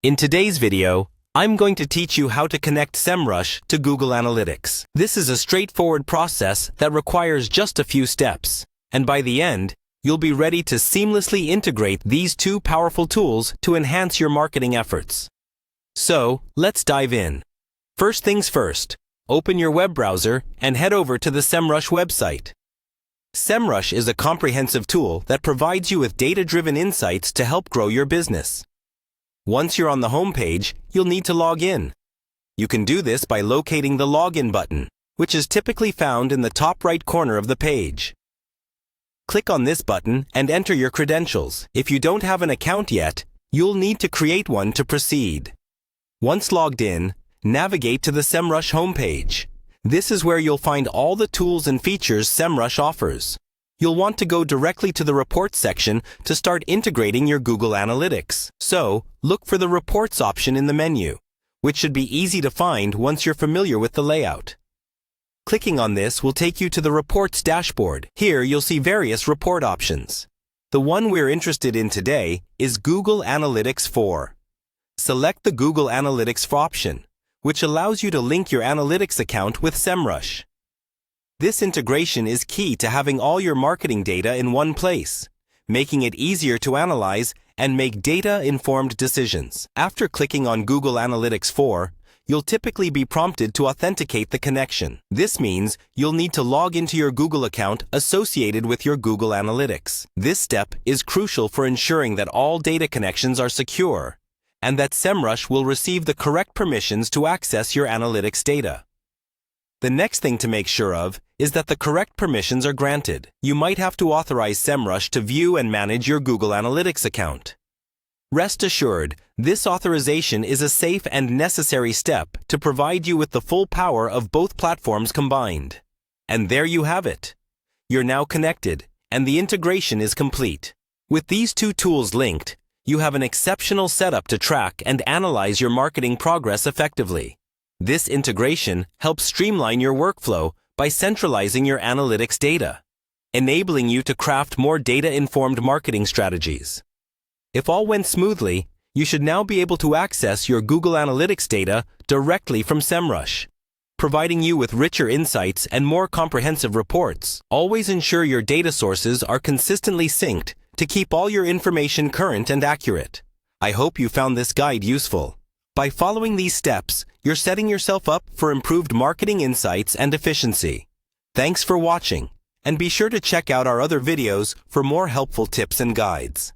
In today's video, I'm going to teach you how to connect Semrush to Google Analytics. This is a straightforward process that requires just a few steps, and by the end, you'll be ready to seamlessly integrate these two powerful tools to enhance your marketing efforts. So, let's dive in. First things first, open your web browser and head over to the Semrush website. Semrush is a comprehensive tool that provides you with data-driven insights to help grow your business. Once you're on the home page, you'll need to log in. You can do this by locating the Login button, which is typically found in the top right corner of the page. Click on this button and enter your credentials. If you don't have an account yet, you'll need to create one to proceed. Once logged in, navigate to the Semrush homepage. This is where you'll find all the tools and features Semrush offers. You'll want to go directly to the Reports section to start integrating your Google Analytics. So, look for the Reports option in the menu, which should be easy to find once you're familiar with the layout. Clicking on this will take you to the Reports dashboard. Here, you'll see various report options. The one we're interested in today is Google Analytics 4. Select the Google Analytics option, which allows you to link your analytics account with Semrush. This integration is key to having all your marketing data in one place, making it easier to analyze and make data-informed decisions. After clicking on Google Analytics 4, you'll typically be prompted to authenticate the connection. This means you'll need to log into your Google account associated with your Google Analytics. This step is crucial for ensuring that all data connections are secure and that Semrush will receive the correct permissions to access your analytics data. The next thing to make sure of is that the correct permissions are granted. You might have to authorize Semrush to view and manage your Google Analytics account. Rest assured, this authorization is a safe and necessary step to provide you with the full power of both platforms combined. And there you have it. You're now connected, and the integration is complete. With these two tools linked, you have an exceptional setup to track and analyze your marketing progress effectively. This integration helps streamline your workflow by centralizing your analytics data, enabling you to craft more data-informed marketing strategies. If all went smoothly, you should now be able to access your Google Analytics data directly from Semrush, providing you with richer insights and more comprehensive reports. Always ensure your data sources are consistently synced to keep all your information current and accurate. I hope you found this guide useful. By following these steps, you're setting yourself up for improved marketing insights and efficiency. Thanks for watching, and be sure to check out our other videos for more helpful tips and guides.